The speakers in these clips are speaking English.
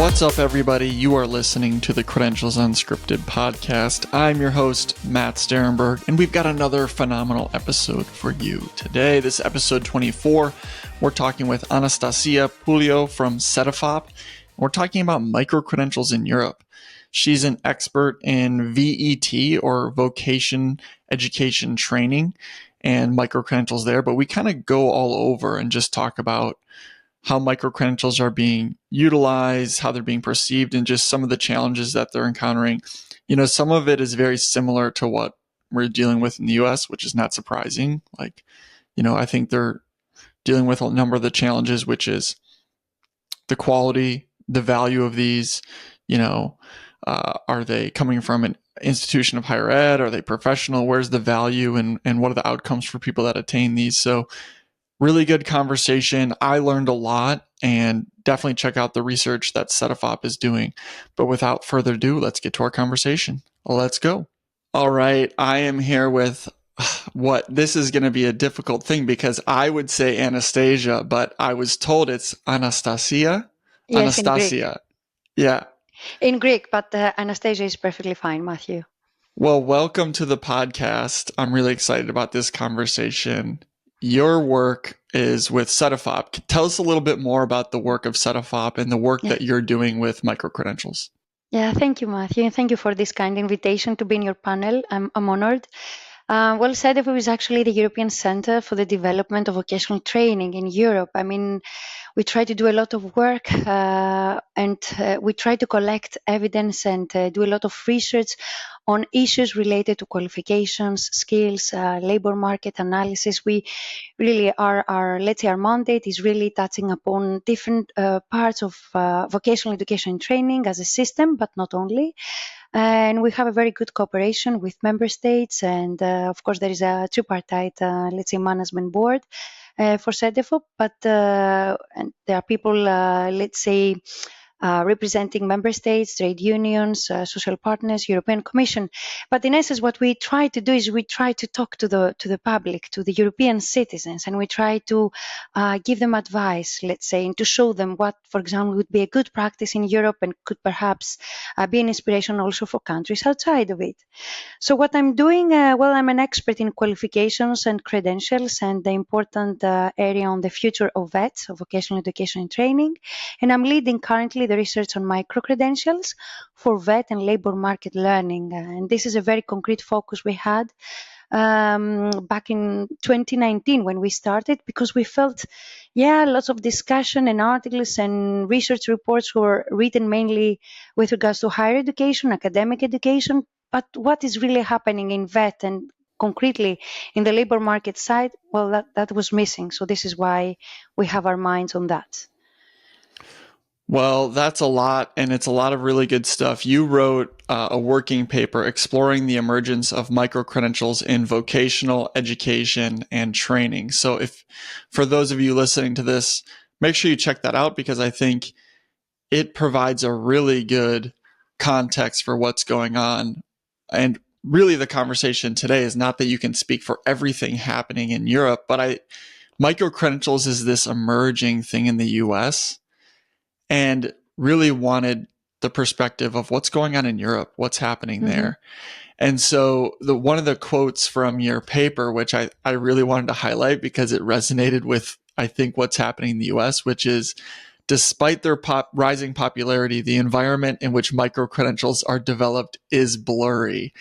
What's up, everybody? You are listening to the Credentials Unscripted podcast. I'm your host, Matt Sterenberg, and we've got another phenomenal episode for you today. This is episode 24. We're talking with Anastasia Pouliou from CEDEFOP. We're talking about microcredentials in Europe. She's an expert in VET, or vocation education training, and microcredentials there, but we kind of go all over and just talk about how microcredentials are being utilized, how they're being perceived, and just some of the challenges that they're encountering. You know, some of it is very similar to what we're dealing with in the US, which is not surprising. I think they're dealing with a number of the challenges, which is the quality, the value of these. Are they coming from an institution of higher ed? Are they professional? Where's the value and what are the outcomes for people that attain these? So really good conversation. I learned a lot, and definitely check out the research that CEDEFOP is doing. But without further ado, let's get to our conversation. Let's go. All right. I am here with this is going to be a difficult thing because I would say Anastasia, but I was told it's Anastasia. Yes, Anastasia. in Greek. Yeah. In Greek, but Anastasia is perfectly fine, Matthew. Well, welcome to the podcast. I'm really excited about this conversation. Your work is with CEDEFOP. Tell us a little bit more about the work of CEDEFOP and the work that you're doing with microcredentials. Yeah, thank you, Matthew. Thank you for this kind invitation to be in your panel. I'm honored. CEDEFOP is actually the European Center for the Development of Vocational Training in Europe. I mean, we try to do a lot of work and we try to collect evidence and do a lot of research on issues related to qualifications, skills, labor market analysis. We really our mandate is really touching upon different parts of vocational education and training as a system, but not only. And we have a very good cooperation with member states. And of course, there is a tripartite, management board for CEDEFOP. But and there are people, representing member states, trade unions, social partners, European Commission. But in essence, what we try to do is we try to talk to the public, to the European citizens, and we try to give them advice, and to show them what, for example, would be a good practice in Europe and could perhaps be an inspiration also for countries outside of it. So what I'm doing, I'm an expert in qualifications and credentials and the important area on the future of VET, of vocational education and training. And I'm leading currently the research on microcredentials for VET and labor market learning. And this is a very concrete focus we had back in 2019 when we started, because we felt, lots of discussion and articles and research reports were written mainly with regards to higher education, academic education, but what is really happening in VET and concretely in the labor market side, that was missing. So this is why we have our minds on that. Well, that's a lot, and it's a lot of really good stuff. You wrote a working paper exploring the emergence of microcredentials in vocational education and training. So for those of you listening to this, make sure you check that out, because I think it provides a really good context for what's going on. And really the conversation today is not that you can speak for everything happening in Europe, but microcredentials is this emerging thing in the US, and really wanted the perspective of what's going on in Europe, what's happening there. And so one of the quotes from your paper, which I really wanted to highlight because it resonated with, I think, what's happening in the US, which is, despite their rising popularity, the environment in which microcredentials are developed is blurry.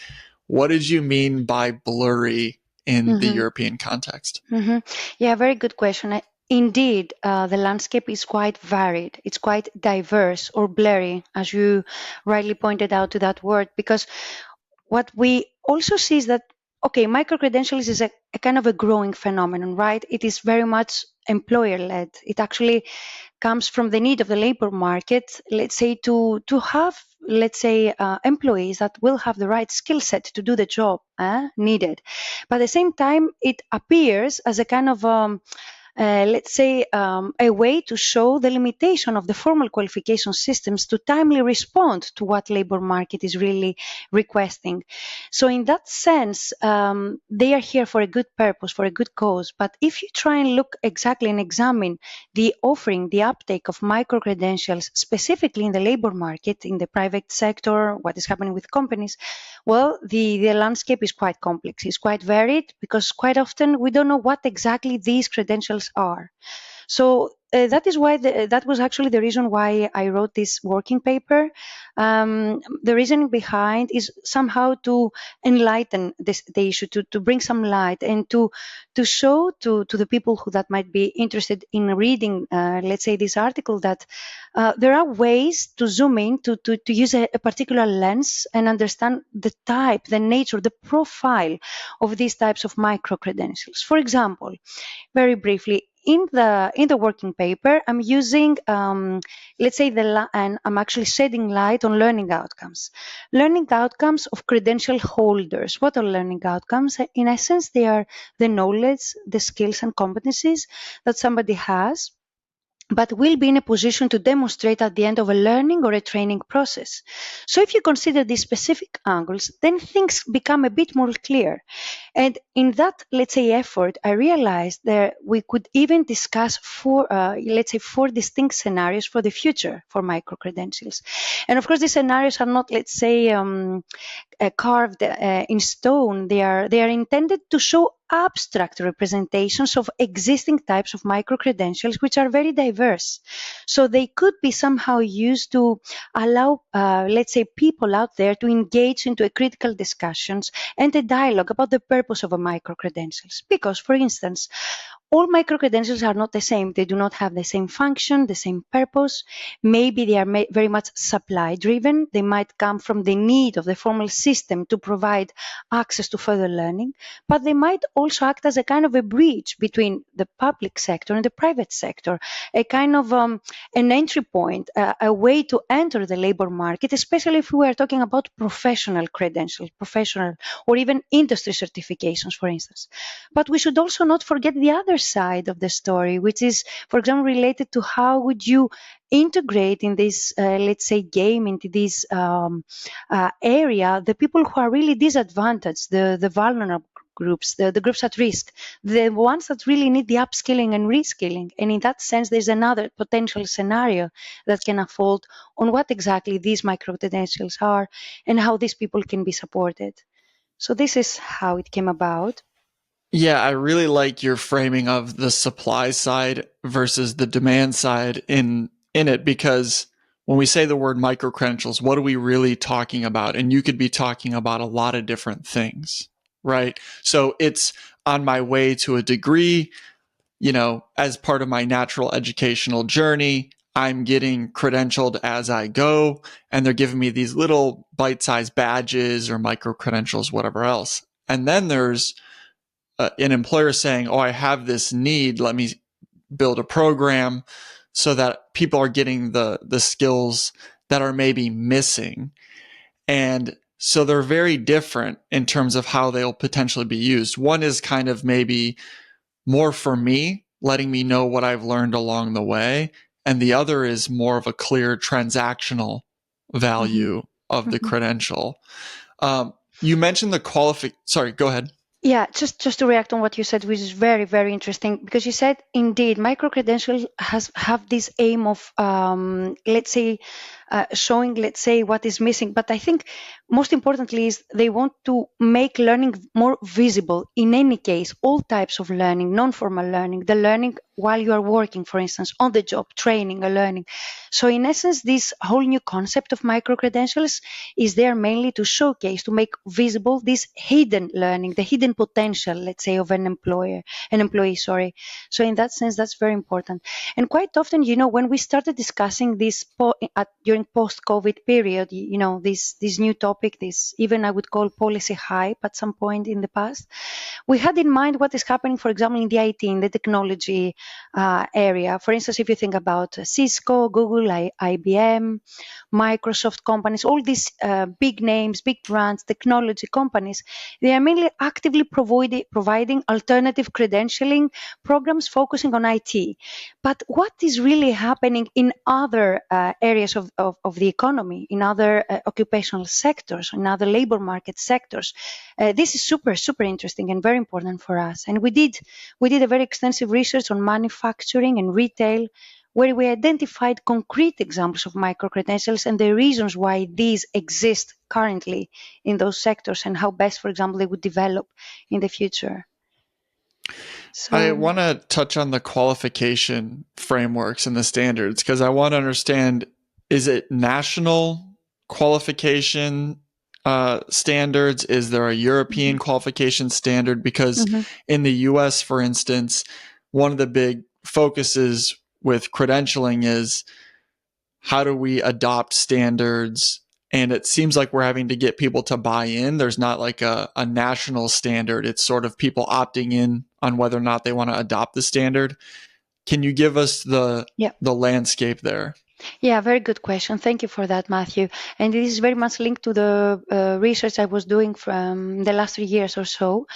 What did you mean by blurry in the European context? Yeah, very good question. Indeed, the landscape is quite varied. It's quite diverse, or blurry, as you rightly pointed out to that word, because what we also see is that, microcredentials is a kind of a growing phenomenon, right? It is very much employer-led. It actually comes from the need of the labor market, to have, employees that will have the right skill set to do the job needed. But at the same time, it appears as a kind of let's say, a way to show the limitation of the formal qualification systems to timely respond to what labor market is really requesting. So in that sense, they are here for a good purpose, for a good cause. But if you try and look exactly and examine the offering, the uptake of micro-credentials, specifically in the labor market, in the private sector, what is happening with companies, well, the landscape is quite complex. It's quite varied because quite often we don't know what exactly these credentials are. So that is why that was actually the reason why I wrote this working paper. The reason behind is somehow to enlighten the issue, to bring some light, and to show to the people who that might be interested in reading, let's say, this article, that there are ways to zoom in, to use a particular lens and understand the type, the nature, the profile of these types of micro credentials. For example, very briefly, in the working paper, I'm using, let's say, and I'm actually shedding light on learning outcomes of credential holders. What are learning outcomes? In essence, they are the knowledge, the skills and competencies that somebody has, but will be in a position to demonstrate at the end of a learning or a training process. So if you consider these specific angles, then things become a bit more clear. And in that, let's say, effort, I realized that we could even discuss let's say, four distinct scenarios for the future for micro-credentials. And of course, these scenarios are not, let's say, carved in stone. They are intended to show abstract representations of existing types of micro-credentials, which are very diverse. So they could be somehow used to allow, let's say, people out there to engage into a critical discussions and a dialogue about the purpose of a micro-credentials. Because, for instance, all micro-credentials are not the same. They do not have the same function, the same purpose. Maybe they are very much supply-driven. They might come from the need of the formal system to provide access to further learning, but they might also act as a kind of a bridge between the public sector and the private sector, a kind of an entry point, a way to enter the labor market, especially if we are talking about professional credentials, professional or even industry certifications, for instance. But we should also not forget the other side of the story, which is, for example, related to how would you integrate in this, let's say, game, into this area, the people who are really disadvantaged, the vulnerable groups, the groups at risk, the ones that really need the upskilling and reskilling. And in that sense, there's another potential scenario that can unfold on what exactly these micro-credentials are and how these people can be supported. So this is how it came about. Yeah, I really like your framing of the supply side versus the demand side in it, because when we say the word micro credentials, what are we really talking about? And you could be talking about a lot of different things, right? So it's on my way to a degree, as part of my natural educational journey, I'm getting credentialed as I go, and they're giving me these little bite-sized badges or micro credentials, whatever else. And then there's an employer saying, oh, I have this need, let me build a program so that people are getting the skills that are maybe missing. And so they're very different in terms of how they'll potentially be used. One is kind of maybe more for me, letting me know what I've learned along the way. And the other is more of a clear transactional value of the Mhm. credential. You mentioned sorry, go ahead. Yeah, just to react on what you said, which is very, very interesting, because you said indeed micro-credentials have this aim of, let's say, showing, let's say, what is missing. But I think most importantly is they want to make learning more visible. In any case, all types of learning, non-formal learning, the learning while you are working, for instance, on the job, training or learning. So in essence, this whole new concept of micro-credentials is there mainly to showcase, to make visible this hidden learning, the hidden potential, let's say, of an employee, sorry. So in that sense, that's very important. And quite often, when we started discussing this during during post-COVID period, this new topic, this even I would call policy hype at some point in the past, we had in mind what is happening, for example, in the IT, in the technology area. For instance, if you think about Cisco, Google, IBM, Microsoft companies, all these big names, big brands, technology companies, they are mainly actively providing alternative credentialing programs focusing on IT. But what is really happening in other areas of the economy, in other occupational sectors, in other labor market sectors? This is super, super interesting and very important for us. And we did a very extensive research on manufacturing and retail, where we identified concrete examples of microcredentials and the reasons why these exist currently in those sectors and how best, for example, they would develop in the future. I want to touch on the qualification frameworks and the standards because I want to understand, is it national qualification standards? Is there a European qualification standard? Because in the US, for instance, one of the big focuses with credentialing is how do we adopt standards? And it seems like we're having to get people to buy in. There's not like a national standard. It's sort of people opting in on whether or not they want to adopt the standard. Can you give us the landscape there? Yeah, very good question. Thank you for that, Matthew. And this is very much linked to the research I was doing from the last 3 years or so.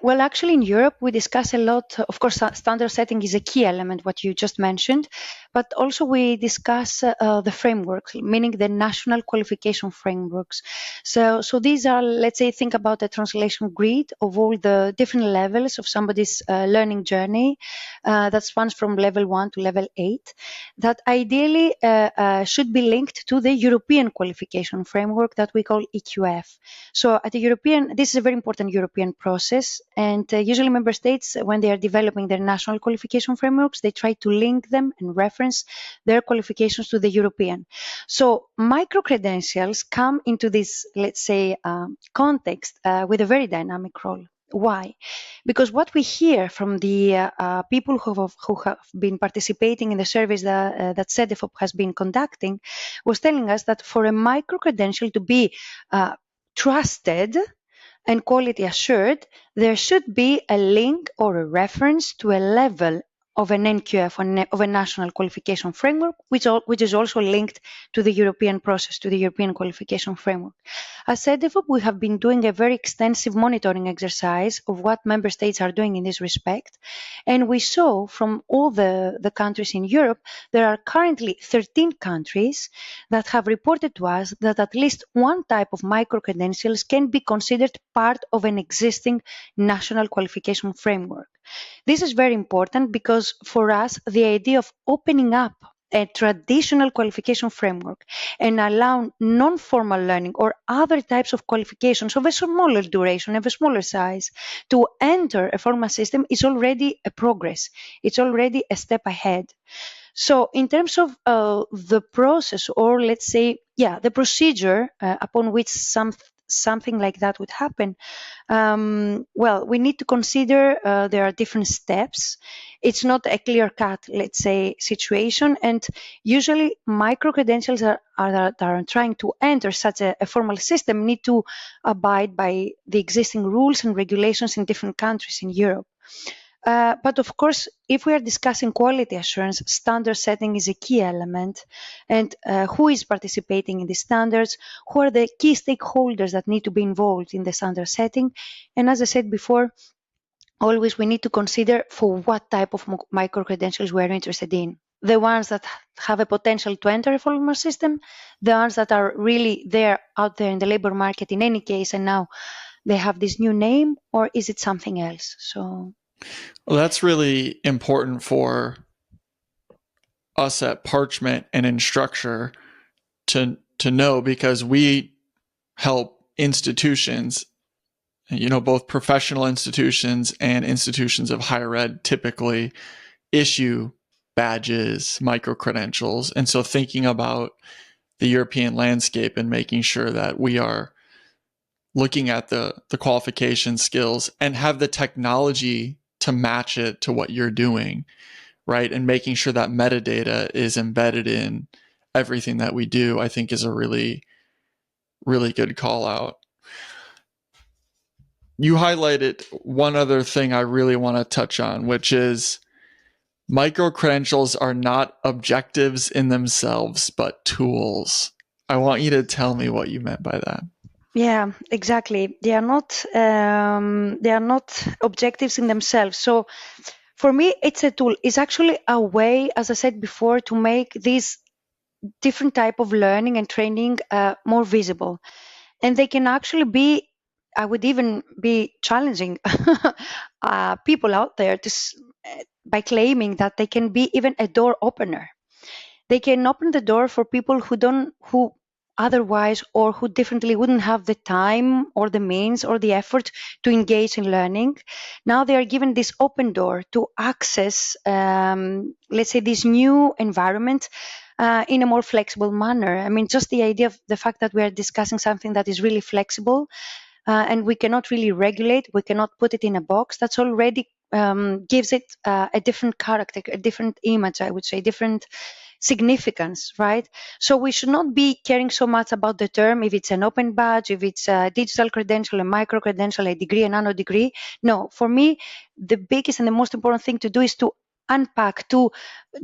Well, actually, in Europe, we discuss a lot. Of course, standard setting is a key element, what you just mentioned, but also we discuss the frameworks, meaning the national qualification frameworks. So these are, let's say, think about a translation grid of all the different levels of somebody's learning journey that spans from level 1 to level 8, that ideally should be linked to the European qualification framework that we call EQF. So at the European, this is a very important European process. And usually member states, when they are developing their national qualification frameworks, they try to link them and reference their qualifications to the European. So micro-credentials come into this, let's say, context with a very dynamic role. Why? Because what we hear from the people who have been participating in the surveys that CEDEFOP has been conducting was telling us that for a micro-credential to be trusted and quality assured, there should be a link or a reference to a level of an NQF, of a national qualification framework, which is also linked to the European process, to the European qualification framework. As CEDEFOP, we have been doing a very extensive monitoring exercise of what member states are doing in this respect. And we saw from all the countries in Europe, there are currently 13 countries that have reported to us that at least one type of micro-credentials can be considered part of an existing national qualification framework. This is very important because for us, the idea of opening up a traditional qualification framework and allow non-formal learning or other types of qualifications of a smaller duration, of a smaller size, to enter a formal system is already a progress. It's already a step ahead. So in terms of the process, or let's say, the procedure upon which something like that would happen, well, we need to consider there are different steps. It's not a clear-cut, let's say, situation. And usually micro-credentials that are trying to enter such a formal system need to abide by the existing rules and regulations in different countries in Europe. But of course, if we are discussing quality assurance, standard setting is a key element. And who is participating in the standards? Who are the key stakeholders that need to be involved in the standard setting? And as I said before, always we need to consider for what type of micro-credentials we are interested in. The ones that have a potential to enter a formal system, the ones that are really there out there in the labor market in any case, and now they have this new name, or is it something else? So. Well, that's really important for us at Parchment and in Structure to know, because we help institutions, both professional institutions and institutions of higher ed typically issue badges, micro-credentials. And so thinking about the European landscape and making sure that we are looking at the qualification skills and have the technology to match it to what you're doing, right? And making sure that metadata is embedded in everything that we do, I think is a really, really good call out. You highlighted one other thing I really want to touch on, which is micro-credentials are not objectives in themselves, but tools. I want you to tell me what you meant by that. Yeah, exactly. They are not objectives in themselves. So for me, it's a tool. It's actually a way, as I said before, to make these different type of learning and training more visible. And they can actually be, I would even be challenging people out there by claiming that they can be even a door opener. They can open the door for people who otherwise or who differently wouldn't have the time or the means or the effort to engage in learning. Now they are given this open door to access, let's say, this new environment in a more flexible manner. I mean, just the idea of the fact that we are discussing something that is really flexible and we cannot really regulate, we cannot put it in a box, that's already gives it a different character, a different image, I would say, different significance, right? So we should not be caring so much about the term, if it's an open badge, if it's a digital credential, a micro credential, a degree, a nano degree. No, for me, the biggest and the most important thing to do is to unpack, to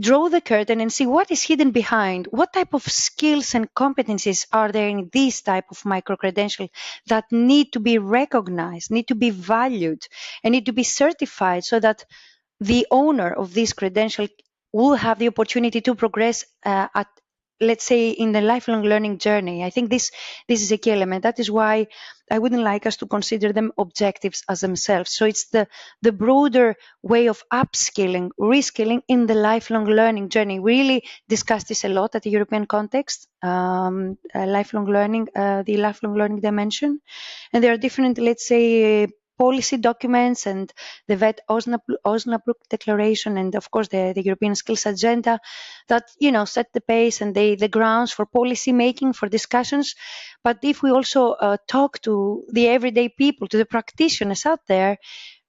draw the curtain and see what is hidden behind, what type of skills and competencies are there in this type of micro credential that need to be recognized, need to be valued, and need to be certified so that the owner of this credential will have the opportunity to progress at, let's say, in the lifelong learning journey. I think this is a key element. That is why I wouldn't like us to consider them objectives as themselves. So it's the broader way of upskilling, reskilling in the lifelong learning journey. We really discussed this a lot at the European context, lifelong learning, the lifelong learning dimension. And there are different, let's say, policy documents and the VET Osnabrück Declaration, and of course the European Skills Agenda that set the pace and the grounds for policy making, for discussions. But if we also talk to the everyday people, to the practitioners out there,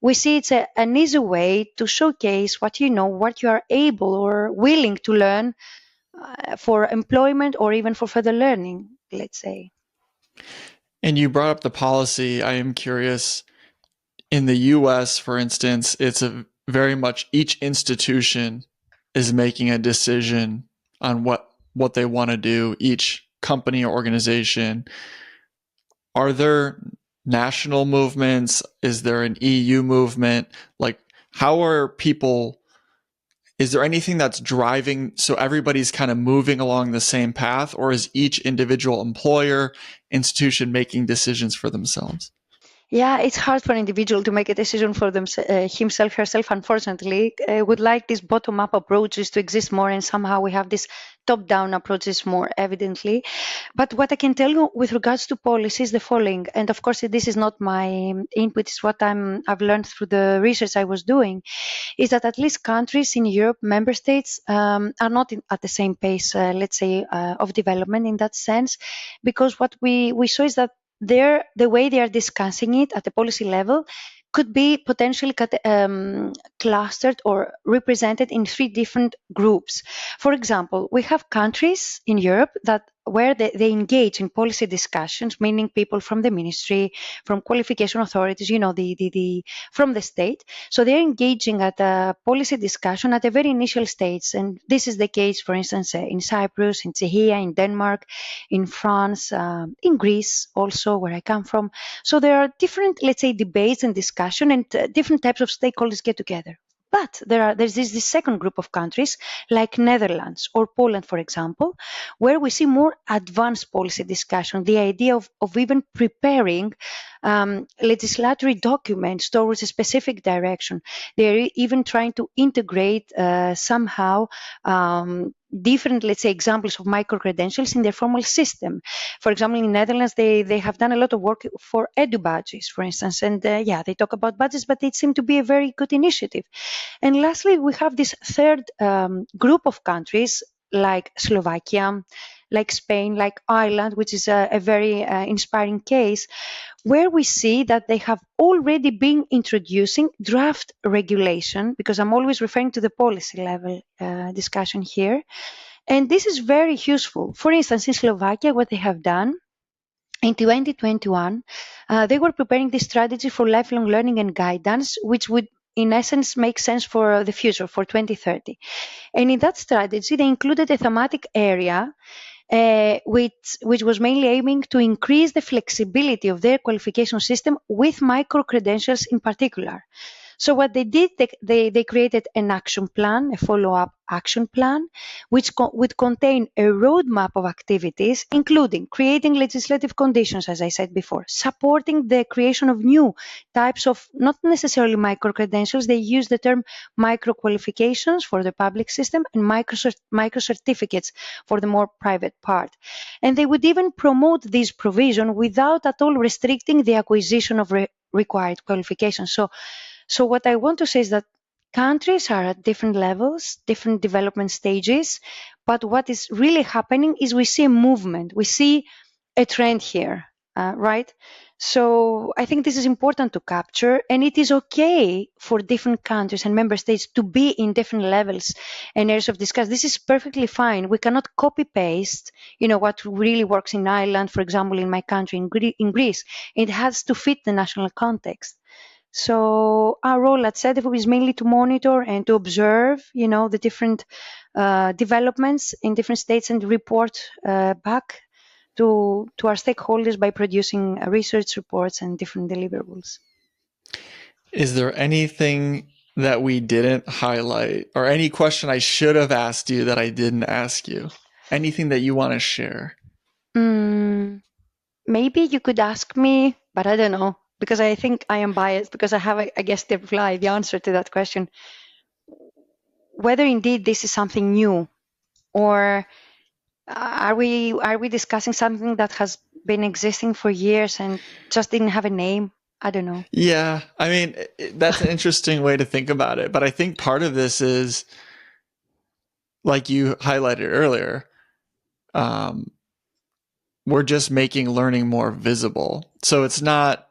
we see it's an easy way to showcase what what you are able or willing to learn for employment or even for further learning, let's say. And you brought up the policy. I am curious, in the US, for instance, it's a very much each institution is making a decision on what they want to do, each company or organization. Are there national movements? Is there an EU movement? Like, how are people, is there anything that's driving so everybody's kind of moving along the same path, or is each individual employer, institution making decisions for themselves? Yeah, it's hard for an individual to make a decision for himself, herself, unfortunately. I would like these bottom-up approaches to exist more, and somehow we have these top-down approaches more evidently. But what I can tell you with regards to policy is the following, and of course this is not my input, it's what I've learned through the research I was doing, is that at least countries in Europe, member states, are not at the same pace, let's say, of development in that sense, because what we saw is that the way they are discussing it at the policy level could be potentially clustered or represented in three different groups. For example, we have countries in Europe where they engage in policy discussions, meaning people from the ministry, from qualification authorities, from the state. So they're engaging at a policy discussion at a very initial stage. And this is the case, for instance, in Cyprus, in Czechia, in Denmark, in France, in Greece also, where I come from. So there are different, let's say, debates and discussion, and different types of stakeholders get together. But there's this second group of countries, like Netherlands or Poland, for example, where we see more advanced policy discussion, the idea of even preparing legislatory documents towards a specific direction. They're even trying to integrate somehow different, let's say, examples of micro-credentials in their formal system. For example, in Netherlands, they have done a lot of work for edu badges, for instance, and they talk about badges, but it seemed to be a very good initiative. And lastly, we have this third group of countries like Slovakia, like Spain, like Ireland, which is a very inspiring case, where we see that they have already been introducing draft regulation, because I'm always referring to the policy level discussion here. And this is very useful. For instance, in Slovakia, what they have done in 2021, they were preparing this strategy for lifelong learning and guidance, which would in essence make sense for the future, for 2030. And in that strategy, they included a thematic area which was mainly aiming to increase the flexibility of their qualification system with micro-credentials in particular. So what they did, they created an action plan, a follow-up action plan, which would contain a roadmap of activities, including creating legislative conditions, as I said before, supporting the creation of new types of, not necessarily micro-credentials, they use the term micro-qualifications for the public system and micro-certificates for the more private part. And they would even promote this provision without at all restricting the acquisition of required qualifications. So what I want to say is that countries are at different levels, different development stages, but what is really happening is we see a movement, we see a trend here, right? So I think this is important to capture, and it is okay for different countries and member states to be in different levels and areas of discussion. This is perfectly fine. We cannot copy paste, what really works in Ireland, for example, in my country, in Greece. It has to fit the national context. So our role at CEDEFOP is mainly to monitor and to observe, the different developments in different states and report back to our stakeholders by producing research reports and different deliverables. Is there anything that we didn't highlight or any question I should have asked you that I didn't ask you? Anything that you want to share? Maybe you could ask me, but I don't know, because I think I am biased because I have, I guess, the answer to that question. Whether indeed this is something new, or are we discussing something that has been existing for years and just didn't have a name? I don't know. Yeah, I mean, that's an interesting way to think about it. But I think part of this is, like you highlighted earlier, we're just making learning more visible. So it's not,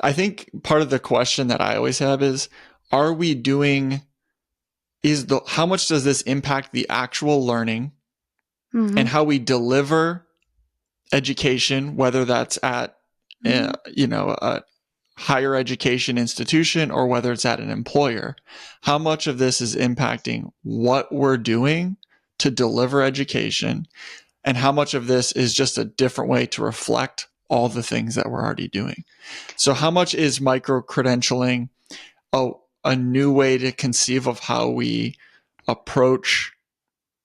I think part of the question that I always have is, are we doing, how much does this impact the actual learning and how we deliver education, whether that's at, a higher education institution or whether it's at an employer? How much of this is impacting what we're doing to deliver education, and how much of this is just a different way to reflect all the things that we're already doing? So how much is micro-credentialing a new way to conceive of how we approach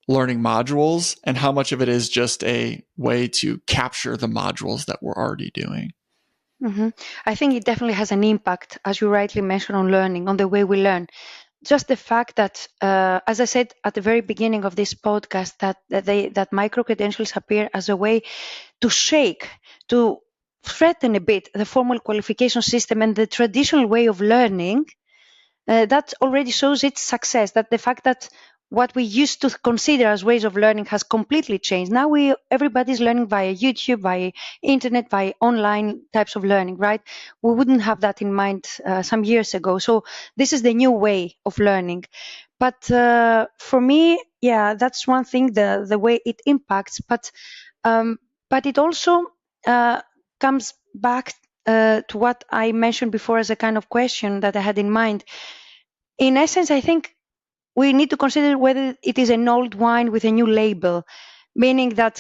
learning modules, and how much of it is just a way to capture the modules that we're already doing? I think it definitely has an impact, as you rightly mentioned, on learning, on the way we learn. Just the fact that, as I said at the very beginning of this podcast, that micro-credentials appear as a way to shake, to threaten a bit the formal qualification system and the traditional way of learning, that already shows its success, that the fact that what we used to consider as ways of learning has completely changed. Now everybody's learning via YouTube, via internet, via online types of learning, right? We wouldn't have that in mind some years ago. So this is the new way of learning. But for me, yeah, that's one thing, the way it impacts. But it also comes back to what I mentioned before as a kind of question that I had in mind. In essence, I think we need to consider whether it is an old wine with a new label, meaning that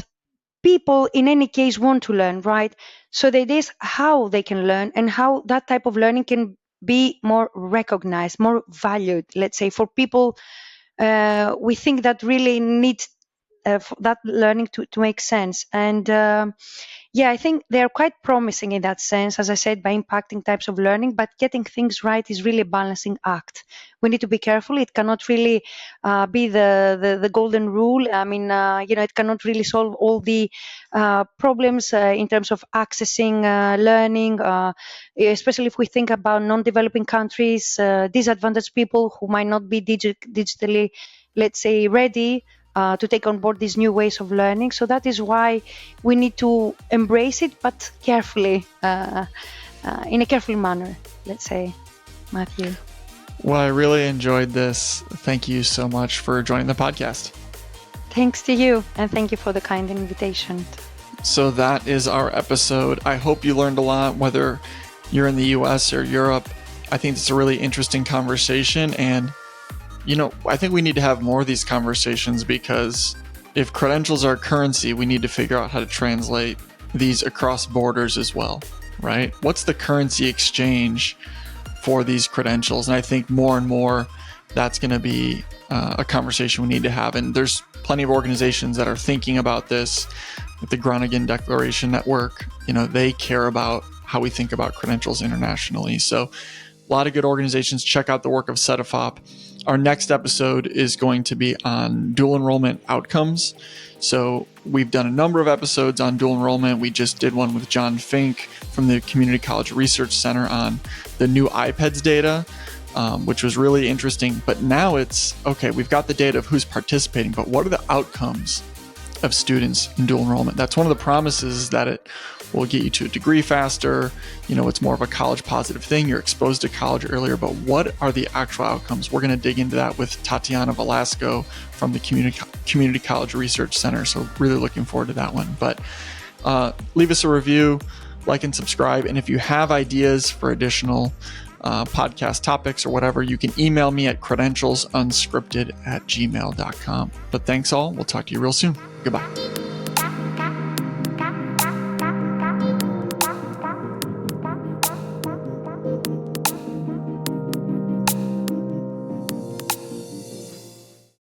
people in any case want to learn, right? So the idea is how they can learn and how that type of learning can be more recognized, more valued, let's say, for people we think that really need that learning to make sense. And I think they're quite promising in that sense, as I said, by impacting types of learning, but getting things right is really a balancing act. We need to be careful. It cannot really be the golden rule. I mean, it cannot really solve all the problems in terms of accessing learning, especially if we think about non-developing countries, disadvantaged people who might not be digitally, let's say, ready to take on board these new ways of learning. So that is why we need to embrace it, but carefully, in a careful manner, let's say, Matthew. Well, I really enjoyed this. Thank you so much for joining the podcast. Thanks to you, and thank you for the kind invitation. So that is our episode. I hope you learned a lot, whether you're in the US or Europe. I think it's a really interesting conversation. And, I think we need to have more of these conversations, because if credentials are currency, we need to figure out how to translate these across borders as well, right? What's the currency exchange for these credentials? And I think more and more that's going to be a conversation we need to have. And there's plenty of organizations that are thinking about this. With the Groningen Declaration Network, they care about how we think about credentials internationally. So a lot of good organizations. Check out the work of CEDEFOP. Our next episode is going to be on dual enrollment outcomes. So we've done a number of episodes on dual enrollment. We just did one with John Fink from the Community College Research Center on the new IPEDS data, which was really interesting. But now it's, okay, we've got the data of who's participating, but what are the outcomes of students in dual enrollment? That's one of the promises, that it will get you to a degree faster. It's more of a college positive thing. You're exposed to college earlier, but what are the actual outcomes? We're going to dig into that with Tatiana Velasco from the Community College Research Center. So really looking forward to that one. But leave us a review, like and subscribe. And if you have ideas for additional podcast topics or whatever, you can email me at credentialsunscripted@gmail.com. But thanks all. We'll talk to you real soon. Goodbye.